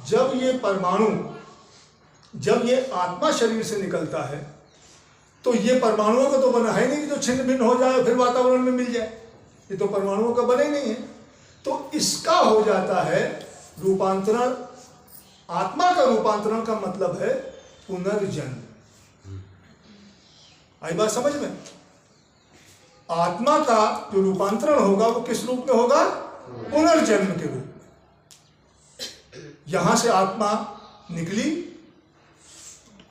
जब ये परमाणु, जब ये आत्मा शरीर से निकलता है तो ये परमाणुओं का तो बना है नहीं कि जो छिन्न भिन्न हो जाए फिर वातावरण में मिल जाए, ये तो परमाणुओं का बना ही नहीं है। तो इसका हो जाता है रूपांतरण। आत्मा का रूपांतरण का मतलब है पुनर्जन्म। आई बात समझ में? आत्मा का जो रूपांतरण होगा वो किस रूप में होगा? पुनर्जन्म के रूप। यहां से आत्मा निकली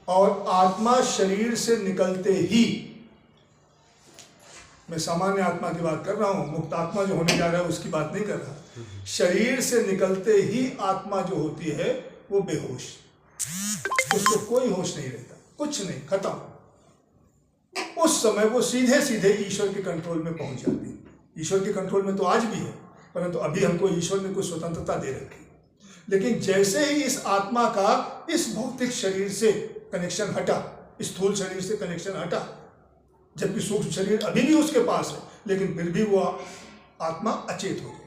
और आत्मा शरीर से निकलते ही, मैं सामान्य आत्मा की बात कर रहा हूं, मुक्त आत्मा जो होने जा रहा है उसकी बात नहीं कर रहा। शरीर से निकलते ही आत्मा जो होती है वो बेहोश, उसको कोई होश नहीं रहता, कुछ नहीं, खत्म। उस समय वो सीधे सीधे ईश्वर के कंट्रोल में पहुंच जाती है। ईश्वर के कंट्रोल में तो आज भी है, परंतु अभी हमको ईश्वर ने कुछ स्वतंत्रता दे रखी। लेकिन जैसे ही इस आत्मा का इस भौतिक शरीर से कनेक्शन हटा, स्थूल शरीर से कनेक्शन हटा, जबकि सूक्ष्म शरीर अभी भी उसके पास है, लेकिन फिर भी वो आत्मा अचेत हो गई।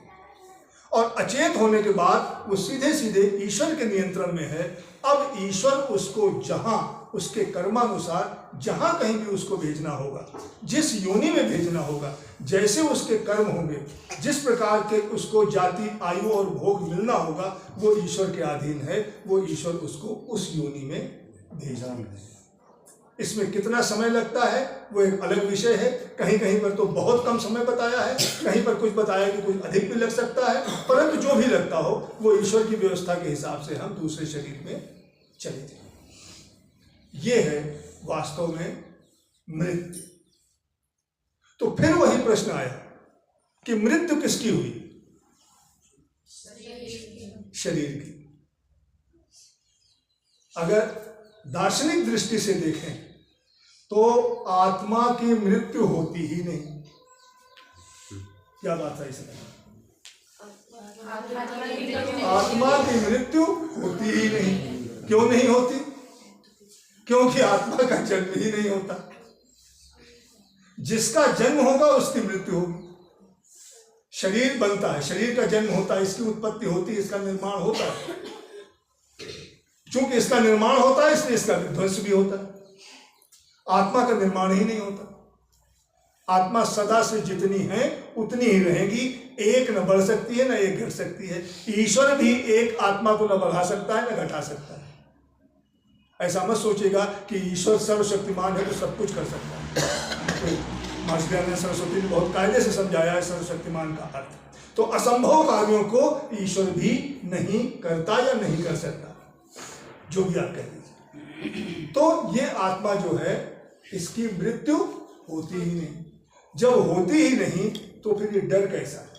और अचेत होने के बाद वो सीधे सीधे ईश्वर के नियंत्रण में है। अब ईश्वर उसको जहां उसके कर्मानुसार जहां कहीं भी उसको भेजना होगा, जिस योनि में भेजना होगा, जैसे उसके कर्म होंगे, जिस प्रकार के उसको जाति, आयु और भोग मिलना होगा, वो ईश्वर के अधीन है। वो ईश्वर उसको उस योनि में भेजा है। इसमें कितना समय लगता है वो एक अलग विषय है। कहीं कहीं पर तो बहुत कम समय बताया है, कहीं पर कुछ बताया कि कुछ अधिक भी लग सकता है, परंतु जो भी लगता हो वो ईश्वर की व्यवस्था के हिसाब से हम दूसरे शरीर में चले जाए। ये है वास्तव में मृत्यु। तो फिर वही प्रश्न आया कि मृत्यु किसकी हुई? शरीर की। अगर दार्शनिक दृष्टि से देखें तो आत्मा की मृत्यु होती ही नहीं। क्या बात है इसमें? आत्मा की मृत्यु होती ही नहीं। क्यों नहीं होती? क्योंकि आत्मा का जन्म ही नहीं होता। जिसका जन्म होगा उसकी मृत्यु होगी। शरीर बनता है, शरीर का जन्म होता है, इसकी उत्पत्ति होती है, इसका निर्माण होता है। चूंकि इसका निर्माण होता है इसलिए इसका विध्वंस भी होता है। आत्मा का निर्माण ही नहीं होता। आत्मा सदा से जितनी है उतनी ही रहेगी, एक न बढ़ सकती है न एक घट सकती है। ईश्वर भी एक आत्मा को न बढ़ा सकता है न घटा सकता है। ऐसा मत सोचेगा कि ईश्वर सर्वशक्तिमान है तो सब कुछ कर सकता है। तो महर्षि दयानंद सरस्वती ने बहुत कायदे से समझाया है सर्वशक्तिमान का अर्थ। तो असंभव कार्यों को ईश्वर भी नहीं करता या नहीं कर सकता, जो भी आप कह दीजिए। तो ये आत्मा जो है इसकी मृत्यु होती ही नहीं। जब होती ही नहीं तो फिर ये डर कैसा है?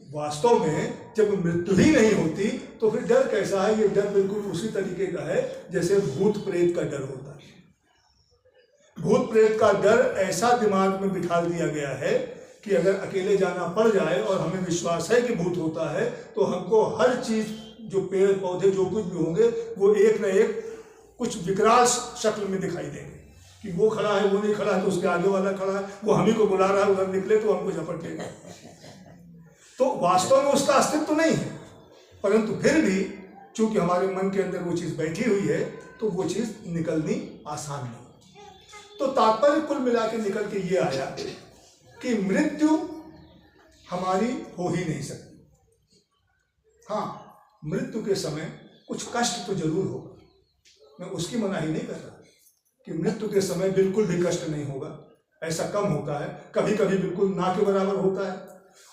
वास्तव में जब मृत्यु ही नहीं होती तो फिर डर कैसा है? ये डर बिल्कुल उसी तरीके का है जैसे भूत प्रेत का डर होता है। भूत प्रेत का डर ऐसा दिमाग में बिठा दिया गया है कि अगर अकेले जाना पड़ जाए और हमें विश्वास है कि भूत होता है तो हमको हर चीज, जो पेड़ पौधे जो कुछ भी होंगे, वो एक न एक कुछ विकराल शक्ल में दिखाई देंगे कि वो खड़ा है, वो नहीं खड़ा है तो उसके आगे वाला खड़ा है, वो हम ही को बुला रहा है, उधर निकले तो हमको झपट लेगा। तो वास्तव में उसका अस्तित्व तो नहीं है, परंतु फिर भी चूंकि हमारे मन के अंदर वो चीज बैठी हुई है तो वो चीज निकलनी आसान नहीं। तो तात्पर्य कुल मिला के निकल के ये आया कि मृत्यु हमारी हो ही नहीं सकती। हाँ, मृत्यु के समय कुछ कष्ट तो जरूर होगा, मैं उसकी मनाही नहीं कर रहा कि मृत्यु के समय बिल्कुल भी कष्ट नहीं होगा। ऐसा कम होता है, कभी कभी बिल्कुल ना के बराबर होता है,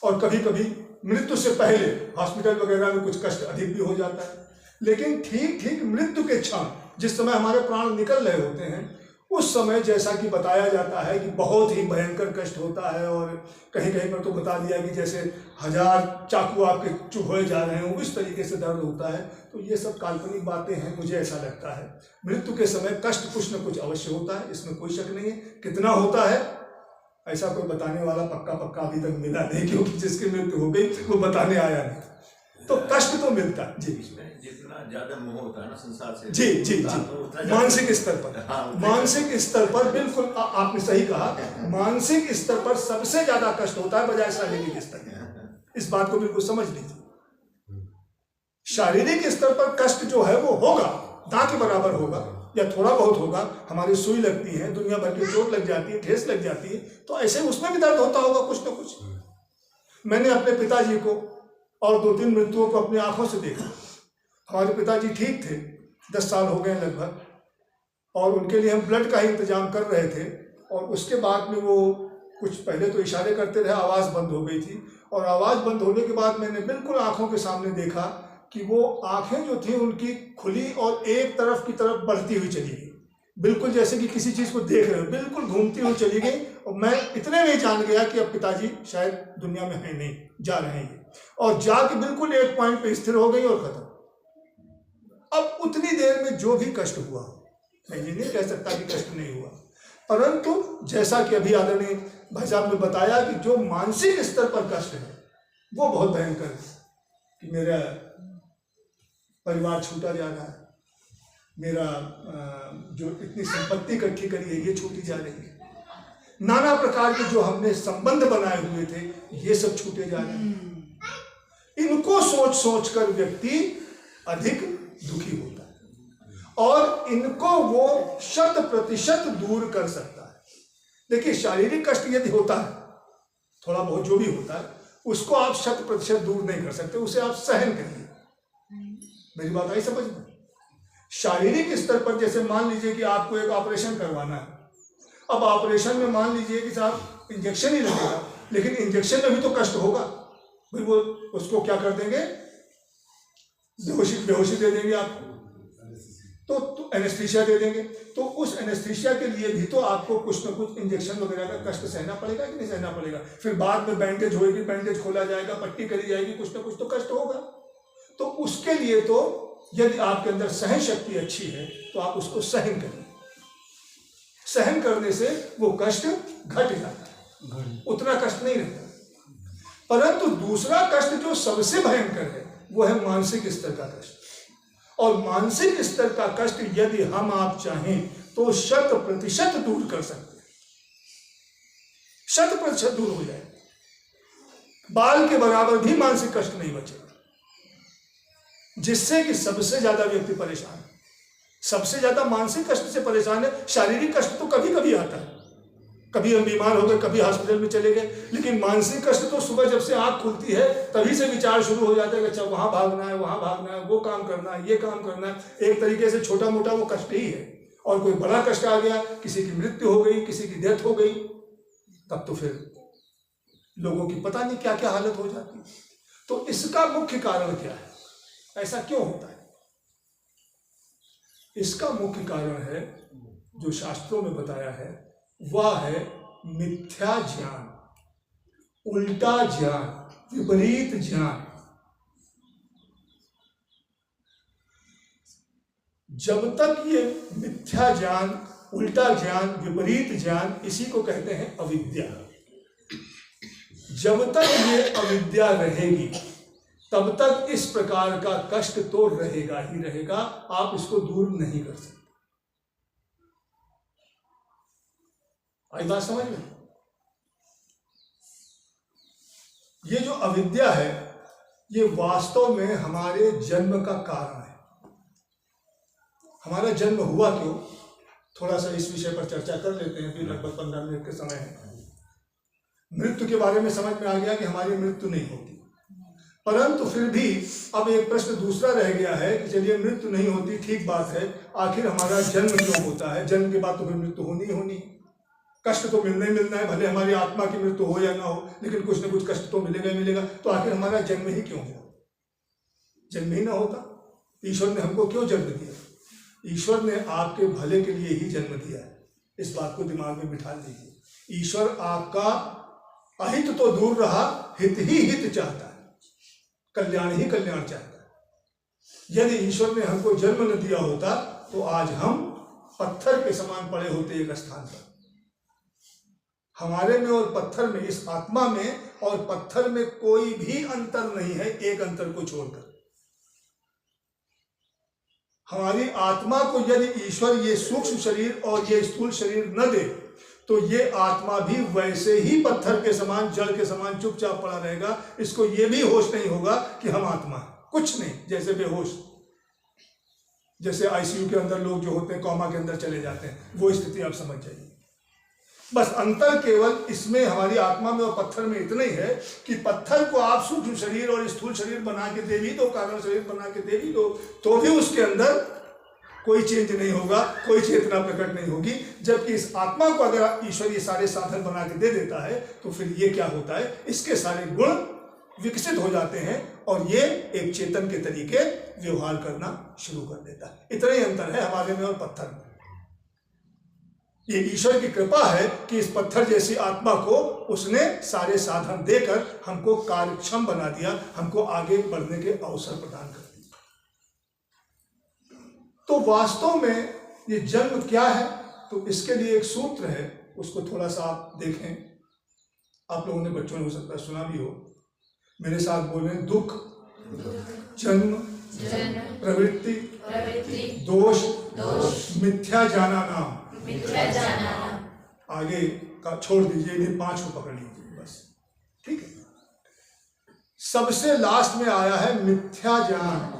और कभी कभी मृत्यु से पहले हॉस्पिटल वगैरह में कुछ कष्ट अधिक भी हो जाता है। लेकिन ठीक ठीक मृत्यु के क्षण, जिस समय हमारे प्राण निकल रहे होते हैं, उस समय जैसा कि बताया जाता है कि बहुत ही भयंकर कष्ट होता है, और कहीं कहीं पर तो बता दिया कि जैसे 1000 चाकू आपके चुभोए जा रहे हैं, उस तरीके से दर्द होता है। तो ये सब काल्पनिक बातें हैं, मुझे ऐसा लगता है। मृत्यु के समय कष्ट कुछ न कुछ अवश्य होता है, इसमें कोई शक नहीं है। कितना होता है ऐसा कोई बताने वाला पक्का अभी तक मिला नहीं, क्योंकि जिसकी मृत्यु हो गई वो बताने आया नहीं। तो कष्ट तो मिलता है जी। जितना ज्यादा मोह होता है ना संसार से, जी जी जी, मानसिक स्तर पर, मानसिक स्तर पर बिल्कुल आपने सही कहा। मानसिक स्तर पर सबसे ज्यादा कष्ट होता है बजाय शारीरिक स्तर पर। इस बात को बिल्कुल समझ लीजिए। शारीरिक स्तर पर कष्ट जो है वो होगा, ना के बराबर होगा या थोड़ा बहुत होगा। हमारी सुई लगती है, दुनिया भर की चोट लग जाती है, ठेस लग जाती है, तो ऐसे उसमें भी दर्द होता होगा कुछ ना कुछ। मैंने अपने पिताजी को और 2-3 मृत्युओं को अपनी आंखों से देखा। हमारे पिताजी ठीक थे, 10 साल हो गए लगभग, और उनके लिए हम ब्लड का ही इंतजाम कर रहे थे। और उसके बाद में वो कुछ पहले तो इशारे करते रहे, आवाज़ बंद हो गई थी, और आवाज़ बंद होने के बाद मैंने बिल्कुल आंखों के सामने देखा कि वो आंखें जो थी उनकी खुली और एक तरफ की तरफ बढ़ती हुई चली गई, बिल्कुल जैसे कि किसी चीज़ को देख रहे हो, बिल्कुल घूमती हुई चली गई। और मैं इतने में जान गया कि अब पिताजी शायद दुनिया में है नहीं, जा रहे हैं, और जाके बिल्कुल एक पॉइंट पे स्थिर हो गई और खत्म। अब उतनी देर में जो भी कष्ट हुआ, मैं ये नहीं कह सकता कि कष्ट नहीं हुआ, परंतु जैसा कि अभी आदरणीय भाई साहब ने बताया कि जो मानसिक स्तर पर कष्ट है वो बहुत भयंकर है कि मेरा परिवार छूटा जा रहा है, मेरा जो इतनी संपत्ति इकट्ठी करी है ये छूटी जा रही है, नाना प्रकार के जो हमने संबंध बनाए हुए थे ये सब छूटे जा रहे हैं। इनको सोच सोच कर व्यक्ति अधिक दुखी होता है और इनको वो 100% दूर कर सकता है। देखिए, शारीरिक कष्ट यदि होता है, थोड़ा बहुत जो भी होता है, उसको आप 100% दूर नहीं कर सकते, उसे आप सहन करिए। मेरी बात आई समझ में? शारीरिक स्तर पर जैसे मान लीजिए कि आपको एक ऑपरेशन करवाना है, अब ऑपरेशन में मान लीजिए कि साहब इंजेक्शन ही लगेगा, लेकिन इंजेक्शन में भी तो कष्ट होगा भाई। वो उसको क्या कर देंगे, बेहोशी दे देंगे आपको, तो एनेस्थीसिया दे देंगे, तो उस एनेस्थीसिया के लिए भी तो आपको कुछ ना कुछ इंजेक्शन वगैरह का कष्ट सहना पड़ेगा कि नहीं सहना पड़ेगा। फिर बाद में बैंडेज होएगी, बैंडेज खोला जाएगा, पट्टी करी जाएगी, कुछ ना कुछ तो कष्ट होगा। तो उसके लिए तो यदि आपके अंदर सहन शक्ति अच्छी है तो आप उसको सहन करें। सहन करने से वो कष्ट घट जाता है, उतना कष्ट नहीं रहता। परंतु दूसरा कष्ट जो सबसे भयंकर है वो है मानसिक स्तर का कष्ट। और मानसिक स्तर का कष्ट यदि हम आप चाहें तो 100% दूर कर सकते हैं, 100% दूर हो जाए। बाल के बराबर भी मानसिक कष्ट नहीं बचेगा, जिससे कि सबसे ज्यादा व्यक्ति परेशान है। सबसे ज्यादा मानसिक कष्ट से परेशान है। शारीरिक कष्ट तो कभी कभी आता है, कभी हम बीमार हो गए, कभी हॉस्पिटल में चले गए, लेकिन मानसिक कष्ट तो सुबह जब से आंख खुलती है तभी से विचार शुरू हो जाता है कि अच्छा वहां भागना है, वहां भागना है, वो काम करना है, ये काम करना है। एक तरीके से छोटा मोटा वो कष्ट ही है। और कोई बड़ा कष्ट आ गया, किसी की मृत्यु हो गई, किसी की डेथ हो गई, तब तो फिर लोगों की पता नहीं क्या क्या हालत हो जाती है। तो इसका मुख्य कारण क्या है, ऐसा क्यों होता है? इसका मुख्य कारण है जो शास्त्रों में बताया है, वह है मिथ्या ज्ञान, उल्टा ज्ञान, विपरीत ज्ञान। जब तक ये मिथ्या ज्ञान, उल्टा ज्ञान, विपरीत ज्ञान, इसी को कहते हैं अविद्या, जब तक ये अविद्या रहेगी तब तक इस प्रकार का कष्ट तो रहेगा ही रहेगा, आप इसको दूर नहीं कर सकते। आई बात समझ में? ये जो अविद्या है ये वास्तव में हमारे जन्म का कारण है। हमारा जन्म हुआ क्यों, थोड़ा सा इस विषय पर चर्चा कर लेते हैं। फिर लगभग 15 मिनट के समय है। मृत्यु के बारे में समझ में आ गया कि हमारी मृत्यु नहीं होती, परंतु फिर भी अब एक प्रश्न दूसरा रह गया है कि चलिए मृत्यु नहीं होती, ठीक बात है, आखिर हमारा जन्म क्यों होता है? जन्म के बाद तो फिर मृत्यु होनी ही होनी, कष्ट तो मिलना ही मिलना है, भले हमारी आत्मा की मृत्यु हो या ना हो, लेकिन कुछ ना कुछ कष्ट तो मिलेगा ही मिलेगा। तो आखिर हमारा जन्म ही क्यों हुआ? जन्म ही ना होता, ईश्वर ने हमको क्यों जन्म दिया? ईश्वर ने आपके भले के लिए ही जन्म दिया है, इस बात को दिमाग में बिठा लीजिए। ईश्वर आपका अहित तो दूर रहा, हित ही हित चाहता है, कल्याण ही कल्याण चाहता है। यदि ईश्वर ने हमको जन्म न दिया होता तो आज हम पत्थर के समान पड़े होते एक स्थान पर। हमारे में और पत्थर में, इस आत्मा में और पत्थर में कोई भी अंतर नहीं है, एक अंतर को छोड़कर। हमारी आत्मा को यदि ईश्वर ये सूक्ष्म शरीर और ये स्थूल शरीर न दे तो ये आत्मा भी वैसे ही पत्थर के समान, जड़ के समान चुपचाप पड़ा रहेगा। इसको ये भी होश नहीं होगा कि हम आत्मा है, कुछ नहीं, जैसे बेहोश, जैसे आईसीयू के अंदर लोग जो होते हैं कोमा के अंदर चले जाते हैं, वो स्थिति आप समझ जाइए। बस अंतर केवल इसमें हमारी आत्मा में और पत्थर में इतना ही है कि पत्थर को आप सूक्ष्म शरीर और स्थूल शरीर बना के दे भी दो, कारण शरीर बना के दे भी दो, तो भी उसके अंदर कोई चेंज नहीं होगा, कोई चेतना प्रकट नहीं होगी। जबकि इस आत्मा को अगर ईश्वर ये सारे साधन बना के दे देता है तो फिर ये क्या होता है, इसके सारे गुण विकसित हो जाते हैं और ये एक चेतन के तरीके व्यवहार करना शुरू कर देता है। इतना ही अंतर है हमारे में और पत्थर में। ये ईश्वर की कृपा है कि इस पत्थर जैसी आत्मा को उसने सारे साधन देकर हमको कार्यक्षम बना दिया, हमको आगे बढ़ने के अवसर प्रदान कर दिया। तो वास्तव में ये जन्म क्या है, तो इसके लिए एक सूत्र है, उसको थोड़ा सा आप देखें। आप लोगों ने बच्चों ने हो सकता है सुना भी हो, मेरे साथ बोले, दुख, जन्म, प्रवृत्ति, दोष, मिथ्या जाना नाम। आगे का छोड़ दीजिए, इन्हें 5 को पकड़ लीजिए बस, ठीक है। सबसे लास्ट में आया है मिथ्या ज्ञान।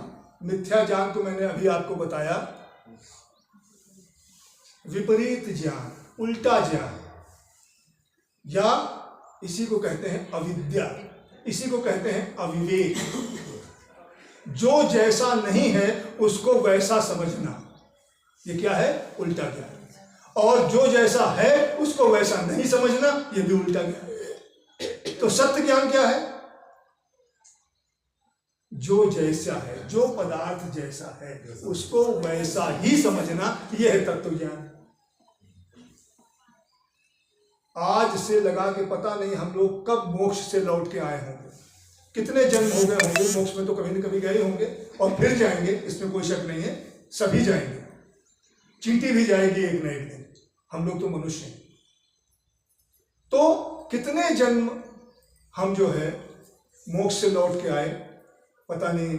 मिथ्या ज्ञान तो मैंने अभी आपको बताया, विपरीत ज्ञान, उल्टा ज्ञान, या इसी को कहते हैं अविद्या, इसी को कहते हैं अविवेक। जो जैसा नहीं है उसको वैसा समझना, ये क्या है, उल्टा ज्ञान। और जो जैसा है उसको वैसा नहीं समझना, ये भी उल्टा ज्ञान। तो सत्य ज्ञान क्या है, जो जैसा है, जो पदार्थ जैसा है उसको वैसा ही समझना, यह है तत्व ज्ञान। आज से लगा के पता नहीं हम लोग कब मोक्ष से लौट के आए होंगे, कितने जन्म हो गए होंगे, मोक्ष में तो कभी न कभी गए होंगे और फिर जाएंगे, इसमें कोई शक नहीं है, सभी जाएंगे, चींटी भी जाएगी एक न एक दिन, हम लोग तो मनुष्य हैं। तो कितने जन्म हम जो है मोक्ष से लौट के आए, पता नहीं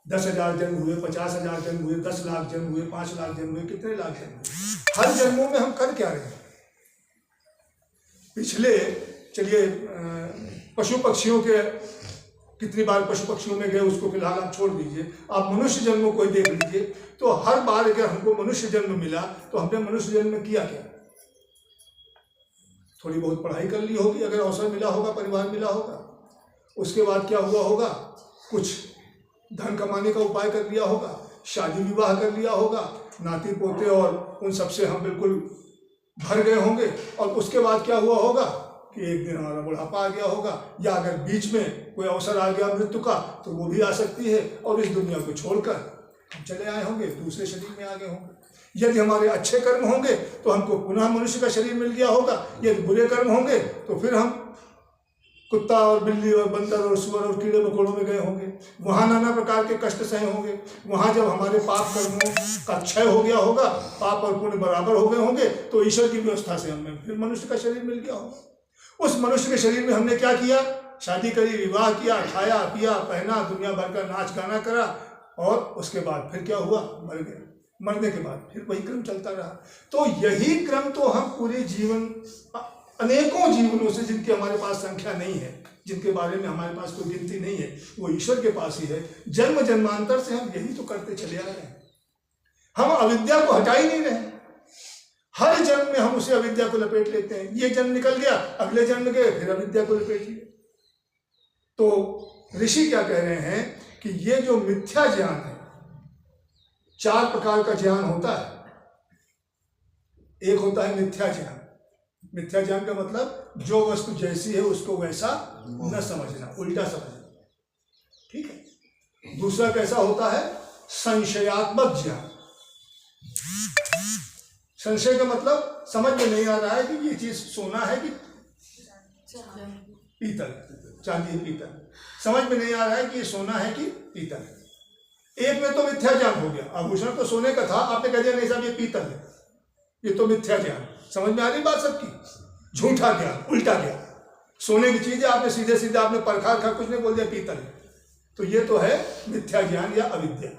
10,000 जन्म हुए, 50,000 जन्म हुए, 10 लाख जन्म हुए, 5 लाख जन्म हुए, कितने लाख जन्म हुए। हर जन्मों में हम कर क्या रहे हैं। पिछले चलिए पशु पक्षियों के कितनी बार पशु पक्षियों में गए, उसको फिलहाल आप छोड़ दीजिए, आप मनुष्य जन्मों को देख लीजिए। तो हर बार अगर हमको मनुष्य जन्म मिला तो हमने मनुष्य जन्म में किया क्या, थोड़ी बहुत पढ़ाई कर ली होगी, अगर अवसर मिला होगा, परिवार मिला होगा, उसके बाद क्या हुआ होगा, कुछ धन कमाने का उपाय कर लिया होगा, शादी विवाह कर लिया होगा, नाती पोते और उन सबसे हम बिल्कुल भर गए होंगे। और उसके बाद क्या हुआ होगा कि एक दिन हमारा बुढ़ापा आ गया होगा, या अगर बीच में कोई अवसर आ गया मृत्यु का तो वो भी आ सकती है, और इस दुनिया को छोड़कर हम चले आए होंगे, दूसरे शरीर में आ गए होंगे। यदि हमारे अच्छे कर्म होंगे तो हमको पुनः मनुष्य का शरीर मिल गया होगा, यदि बुरे कर्म होंगे तो फिर हम कुत्ता और बिल्ली और बंदर और सुअर और कीड़े मकोड़ों में गए होंगे, वहाँ नाना प्रकार के कष्ट सहे होंगे। वहाँ जब हमारे पाप कर्मों का क्षय हो गया होगा, पाप और पुण्य बराबर हो गए होंगे, तो ईश्वर की व्यवस्था से हमें फिर मनुष्य का शरीर मिल गया होगा। उस मनुष्य के शरीर में हमने क्या किया, शादी करी, विवाह किया, खाया पिया पहना, दुनिया भर का नाच गाना करा, और उसके बाद फिर क्या हुआ, मर गए। मरने के बाद फिर वही क्रम चलता रहा। तो यही क्रम तो हम पूरे जीवन, अनेकों जीवनों से, जिनकी हमारे पास संख्या नहीं है, जिनके बारे में हमारे पास कोई गिनती नहीं है, वो ईश्वर के पास ही है। जन्म जन्मांतर से हम यही तो करते चले आ रहे हैं। हम अविद्या को हटा ही नहीं रहे, हर जन्म में हम उसे अविद्या को लपेट लेते हैं। ये जन्म निकल गया, अगले जन्म गए, फिर अविद्या को लपेट लिया। तो ऋषि क्या कह रहे हैं कि ये जो मिथ्या ज्ञान है, 4 प्रकार का ज्ञान होता है। एक होता है मिथ्या ज्ञान। मिथ्या ज्ञान का मतलब जो वस्तु जैसी है उसको वैसा न समझना, उल्टा समझना, ठीक है। दूसरा कैसा होता है, संशयात्मक ज्ञान। संशय का मतलब समझ में नहीं आ रहा है कि ये चीज सोना है कि पीतल, चांदी पीतल, समझ में नहीं आ रहा है कि ये सोना है कि पीतल है। एक में तो मिथ्या ज्ञान हो गया, आभूषण तो सोने का था, आपने कह दिया नहीं साहब ये पीतल है, ये तो मिथ्या ज्ञान। समझ में आ रही बात सबकी, झूठा ज्ञान, उल्टा ज्ञान। सोने की चीज है, आपने सीधे सीधे आपने परखा रखा, कुछ नहीं बोल दिया पीतल है, तो ये तो है मिथ्या ज्ञान या अविद्या।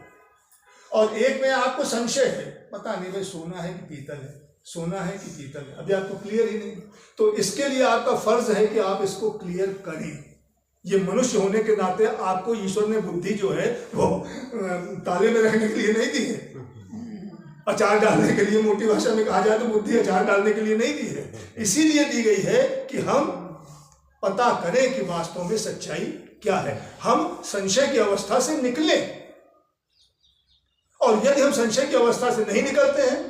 और एक में आपको संशय है, पता नहीं भाई सोना है कि पीतल है, सोना है कि पीतल है, अभी आपको क्लियर ही नहीं। तो इसके लिए आपका फर्ज है कि आप इसको क्लियर करें। ये मनुष्य होने के नाते आपको ईश्वर ने बुद्धि जो है वो ताले में रखने के लिए नहीं दी है, अचार डालने के लिए, मोटी भाषा में कहा जाए तो बुद्धि अचार डालने के लिए नहीं दी है। इसीलिए दी गई है कि हम पता करें कि वास्तव में सच्चाई क्या है, हम संशय की अवस्था से निकले। और यदि हम संशय की अवस्था से नहीं निकलते हैं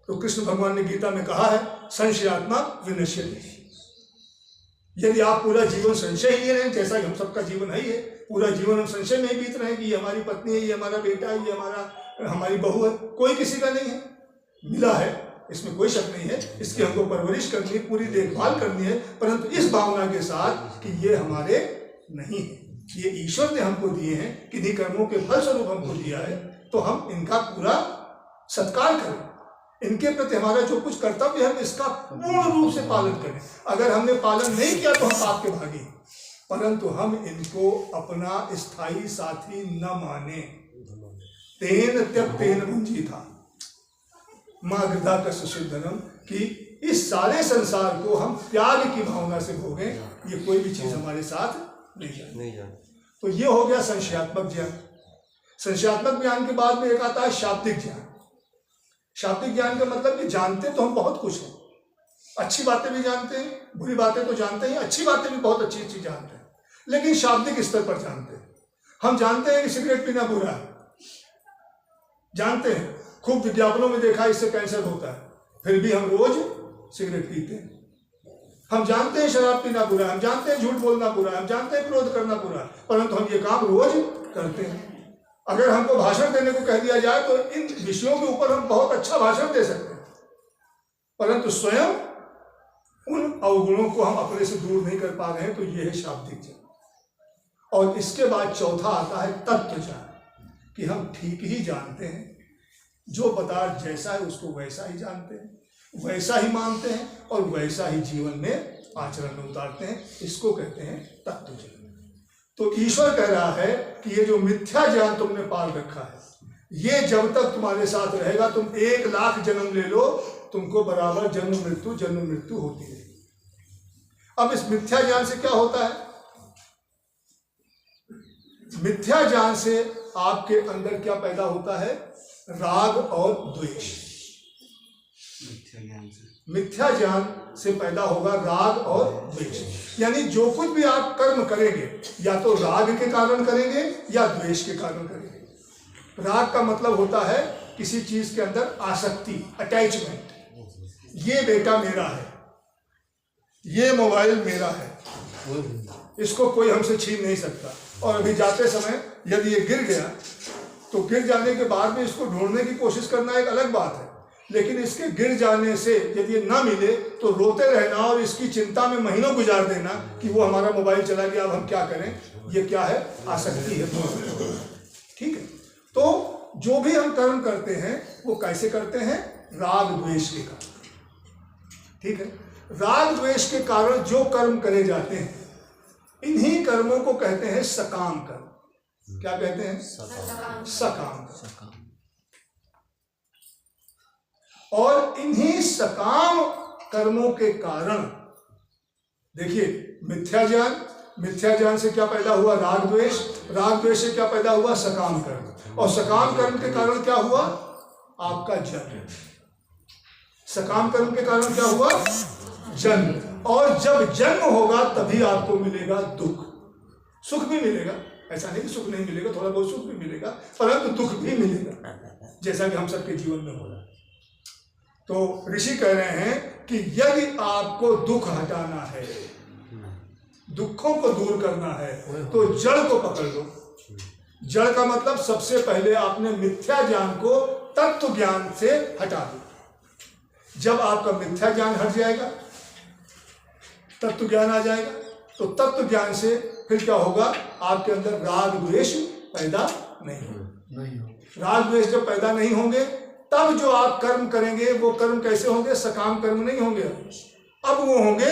तो कृष्ण भगवान ने गीता में कहा है संशयात्मा विनश्यति। यदि आप पूरा जीवन संशय ही रहे, जैसा कि हम सबका जीवन है, पूरा जीवन हम संशय में ही बीत रहे हैं कि ये हमारी पत्नी है, ये हमारा बेटा है, ये हमारी बहू है, कोई किसी का नहीं है, मिला है, इसमें कोई शक नहीं है, इसकी हमको परवरिश करनी है, पूरी देखभाल करनी है, परंतु इस भावना के साथ कि ये हमारे नहीं है, ये ईश्वर ने हमको दिए हैं, किन्हीं कर्मों के फलस्वरूप हमको दिया है, तो हम इनका पूरा सत्कार करें, इनके प्रति हमारा जो कुछ कर्तव्य है इसका पूर्ण रूप से पालन करें। अगर हमने पालन नहीं किया तो हम पाप के भागी, परंतु हम इनको अपना स्थायी साथी न माने। तेन त्यक्तेन भुंजीथा मां गृधा कस्य सिद्धनम, कि इस सारे संसार को हम त्याग की भावना से भोगें, ये कोई भी चीज हमारे साथ नहीं जाए। तो ये हो गया संशयात्मक ज्ञान। संशयात्मक ज्ञान के बाद में एक आता है शाब्दिक ज्ञान। शाब्दिक ज्ञान का मतलब कि जानते तो हम बहुत कुछ हैं, अच्छी बातें भी जानते हैं, बुरी बातें तो जानते हैं, अच्छी बातें भी बहुत अच्छी अच्छी जानते हैं, लेकिन शाब्दिक स्तर पर जानते हैं। हम जानते हैं कि सिगरेट पीना बुरा है, जानते हैं, खूब विज्ञापनों में देखा इससे कैंसर होता है, फिर भी हम रोज सिगरेट पीते हैं। हम जानते हैं शराब पीना बुरा है, हम जानते हैं झूठ बोलना बुरा है, हम जानते हैं क्रोध करना बुरा है, परंतु हम ये काम रोज करते हैं। अगर हमको भाषण देने को कह दिया जाए तो इन विषयों के ऊपर हम बहुत अच्छा भाषण दे सकते हैं, परंतु स्वयं उन अवगुणों को हम अपने से दूर नहीं कर पा रहे हैं, तो यह है शाब्दिक ज्ञान। और इसके बाद चौथा आता है तत्व ज्ञान, कि हम ठीक ही जानते हैं, जो पदार्थ जैसा है उसको वैसा ही जानते हैं, वैसा ही मानते हैं और वैसा ही जीवन में आचरण में उतारते हैं, इसको कहते हैं तत्व ज्ञान। तो ईश्वर कह रहा है कि ये जो मिथ्या ज्ञान तुमने पाल रखा है, ये जब तक तुम्हारे साथ रहेगा, तुम 1,00,000 जन्म ले लो, तुमको बराबर जन्म मृत्यु होती है। अब इस मिथ्या ज्ञान से क्या होता है? मिथ्या ज्ञान से आपके अंदर क्या पैदा होता है? राग और द्वेष। मिथ्या ज्ञान से पैदा होगा राग और द्वेष, यानी जो कुछ भी आप कर्म करेंगे या तो राग के कारण करेंगे या द्वेष के कारण करेंगे। राग का मतलब होता है किसी चीज के अंदर आसक्ति, अटैचमेंट। ये बेटा मेरा है, ये मोबाइल मेरा है, इसको कोई हमसे छीन नहीं सकता। और अभी जाते समय यदि ये गिर गया तो गिर जाने के बाद में इसको ढूंढने की कोशिश करना एक अलग बात है, लेकिन इसके गिर जाने से यदि ये ना मिले तो रोते रहना और इसकी चिंता में महीनों गुजार देना कि वो हमारा मोबाइल चला गया, अब हम क्या करें। ये क्या है? आसक्ति है। ठीक है, तो जो भी हम कर्म करते हैं वो कैसे करते हैं? राग द्वेष के कारण। ठीक है, राग द्वेष के कारण जो कर्म करे जाते हैं, इन्हीं कर्मों को कहते हैं सकाम कर्म। क्या कहते हैं? सकाम। और इन्हीं सकाम कर्मों के कारण देखिए, मिथ्या ज्ञान से क्या पैदा हुआ? राग द्वेष। राग द्वेष से क्या पैदा हुआ? सकाम कर्म। और सकाम कर्म के कारण क्या हुआ? आपका जन्म। सकाम कर्म के कारण क्या हुआ? जन्म। और जब जन्म होगा तभी आपको मिलेगा दुख। सुख भी मिलेगा, ऐसा नहीं कि सुख नहीं मिलेगा, थोड़ा बहुत सुख भी मिलेगा, परंतु दुख भी मिलेगा, जैसा कि हम सबके जीवन में हो रहा है। तो ऋषि कह रहे हैं कि यदि आपको दुख हटाना है, दुखों को दूर करना है, तो जड़ को पकड़ लो। जड़ का मतलब सबसे पहले आपने मिथ्या ज्ञान को तत्व ज्ञान से हटा दो। जब आपका मिथ्या ज्ञान हट जाएगा, तत्व ज्ञान आ जाएगा, तो तत्व ज्ञान से फिर क्या होगा? आपके अंदर राग द्वेष पैदा नहीं होगा। राग द्वेष जब पैदा नहीं होंगे तब जो आप कर्म करेंगे वो कर्म कैसे होंगे? सकाम कर्म नहीं होंगे, अब वो होंगे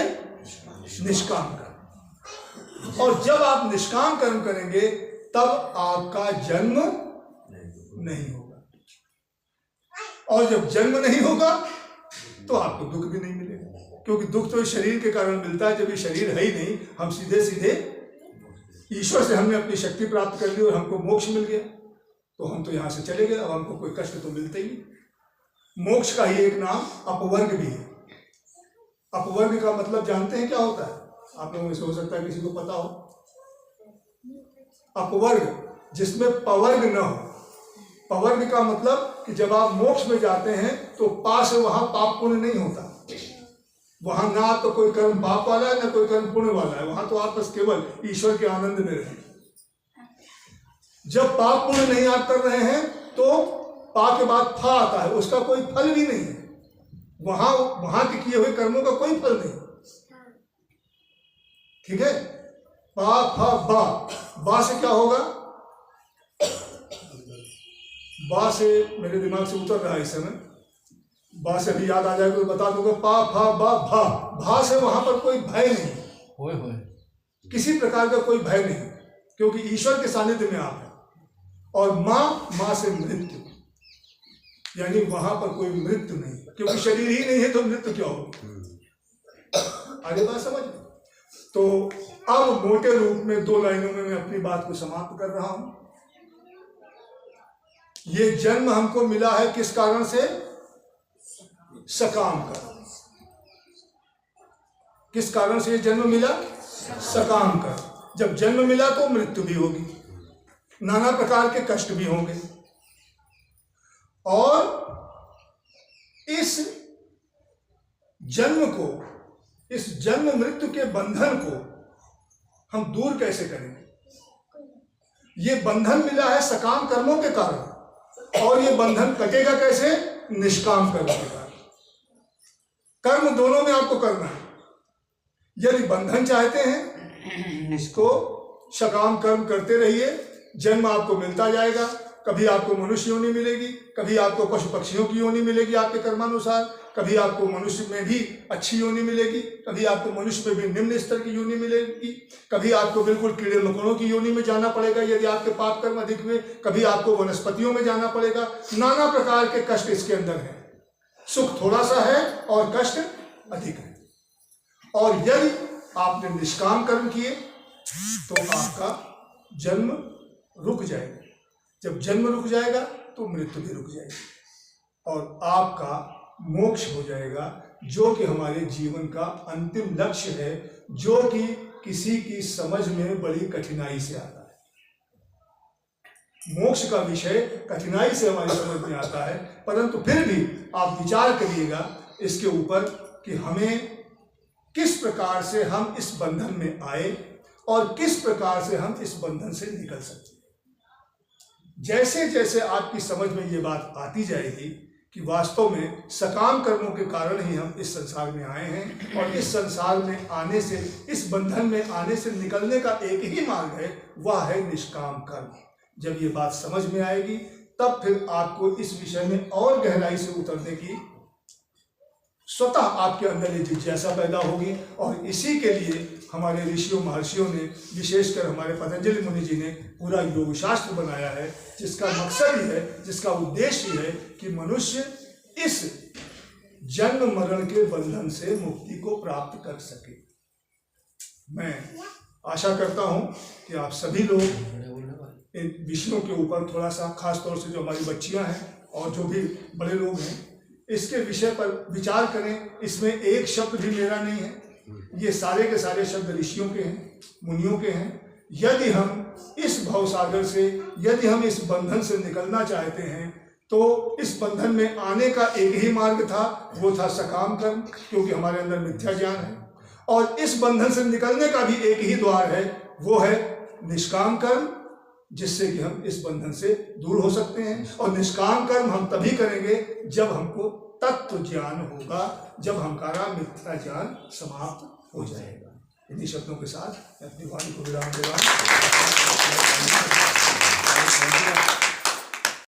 निष्काम कर्म। और जब आप निष्काम कर्म करेंगे तब आपका जन्म नहीं होगा। और जब जन्म नहीं होगा तो आपको दुख भी नहीं मिलेगा, क्योंकि दुख तो इस शरीर के कारण मिलता है। जब ये शरीर है ही नहीं, हम सीधे सीधे ईश्वर से हमने अपनी शक्ति प्राप्त कर ली और हमको मोक्ष मिल गया, तो हम तो यहाँ से चले गए, अब हमको कोई कष्ट तो मिलता ही नहीं। मोक्ष का ही एक नाम अपवर्ग भी है। अपवर्ग का मतलब जानते हैं क्या होता है? आप लोगों में से हो सकता है किसी को पता हो। अपवर्ग जिसमें पवर्ग न हो। पवर्ग का मतलब कि जब आप मोक्ष में जाते हैं तो पा से वहां पाप पुण्य नहीं होता। वहां ना तो कोई कर्म पाप वाला है ना कोई कर्म पुण्य वाला है, वहां तो आप बस केवल ईश्वर के आनंद में रहें। जब पाप पुण्य नहीं आप कर रहे हैं तो पा के बाद फा आता है, उसका कोई फल भी नहीं है। वहां के किए हुए कर्मों का कोई फल नहीं। ठीक है, पा फा बा, बा से क्या होगा? बा से मेरे दिमाग से उतर रहा है इस समय, बा से भी याद आ जाएगा तो बता दूंगा। पा फा बा भा, भा से वहां पर कोई भय नहीं, किसी प्रकार का कोई भय नहीं, क्योंकि ईश्वर के सानिध्य में आप हैं। और मां से मृत्यु, यानी वहां पर कोई मृत्यु नहीं, क्योंकि शरीर ही नहीं है तो मृत्यु क्या होगी? आगे बात समझ में? तो अब मोटे रूप में 2 लाइनों में मैं अपनी बात को समाप्त कर रहा हूं। ये जन्म हमको मिला है किस कारण से? सकाम कर्म। किस कारण से ये जन्म मिला? सकाम कर्म। जब जन्म मिला तो मृत्यु भी होगी, नाना प्रकार के कष्ट भी होंगे, और इस जन्म को, इस जन्म मृत्यु के बंधन को हम दूर कैसे करेंगे? ये बंधन मिला है सकाम कर्मों के कारण, और ये बंधन कटेगा कैसे? निष्काम कर्म के कारण। कर्म दोनों में आपको करना है। यदि बंधन चाहते हैं इसको सकाम कर्म करते रहिए, जन्म आपको मिलता जाएगा। कभी आपको मनुष्य योनि मिलेगी, कभी आपको पशु पक्षियों की योनि मिलेगी आपके कर्मानुसार, कभी आपको मनुष्य में भी अच्छी योनि मिलेगी, कभी आपको मनुष्य में भी निम्न स्तर की योनि मिलेगी, कभी आपको बिल्कुल कीड़े मकोड़ों की योनि में जाना पड़ेगा यदि आपके पाप कर्म अधिक हुए, कभी आपको वनस्पतियों में जाना पड़ेगा। नाना प्रकार के कष्ट इसके अंदर है। सुख थोड़ा सा है और कष्ट अधिक है। और यदि आपने निष्काम कर्म किए तो आपका जन्म रुक जाएगा। जब जन्म रुक जाएगा तो मृत्यु भी रुक जाएगी और आपका मोक्ष हो जाएगा, जो कि हमारे जीवन का अंतिम लक्ष्य है, जो कि किसी की समझ में बड़ी कठिनाई से आता है। मोक्ष का विषय कठिनाई से हमारी समझ में आता है, परंतु फिर भी आप विचार करिएगा इसके ऊपर कि हमें किस प्रकार से हम इस बंधन में आए और किस प्रकार से हम इस बंधन से निकल सकते हैं। जैसे जैसे आपकी समझ में ये बात आती जाएगी कि वास्तव में सकाम कर्मों के कारण ही हम इस संसार में आए हैं, और इस संसार में आने से, इस बंधन में आने से निकलने का एक ही मार्ग है, वह है निष्काम कर्म। जब ये बात समझ में आएगी तब फिर आपको इस विषय में और गहराई से उतरने की स्वतः आपके अंदर ये जिज्ञासा पैदा होगी। और इसी के लिए हमारे ऋषियों महर्षियों ने, विशेषकर हमारे पतंजलि मुनि जी ने पूरा योग शास्त्र बनाया है, जिसका मकसद ही है, जिसका उद्देश्य है कि मनुष्य इस जन्म मरण के बंधन से मुक्ति को प्राप्त कर सके। मैं आशा करता हूं कि आप सभी लोग इन विषयों के ऊपर थोड़ा सा, खास तौर से जो हमारी बच्चियां हैं और जो भी बड़े लोग हैं, इसके विषय पर विचार करें। इसमें एक शब्द भी मेरा नहीं है, ये सारे के सारे शब्द ऋषियों के हैं, मुनियों के हैं। यदि हम इस भवसागर से, यदि हम इस बंधन से निकलना चाहते हैं तो इस बंधन में आने का एक ही मार्ग था, वो था सकाम कर्म, क्योंकि हमारे अंदर मिथ्या ज्ञान है। और इस बंधन से निकलने का भी एक ही द्वार है, वो है निष्काम कर्म, जिससे कि हम इस बंधन से दूर हो सकते हैं। और निष्काम कर्म हम तभी करेंगे जब हमको तत्व ज्ञान होगा, जब हमारा मिथ्या ज्ञान समाप्त हो जाएगा। इन्हीं शब्दों के साथ मैं अपनी वाणी को विराम दे रहा हूं।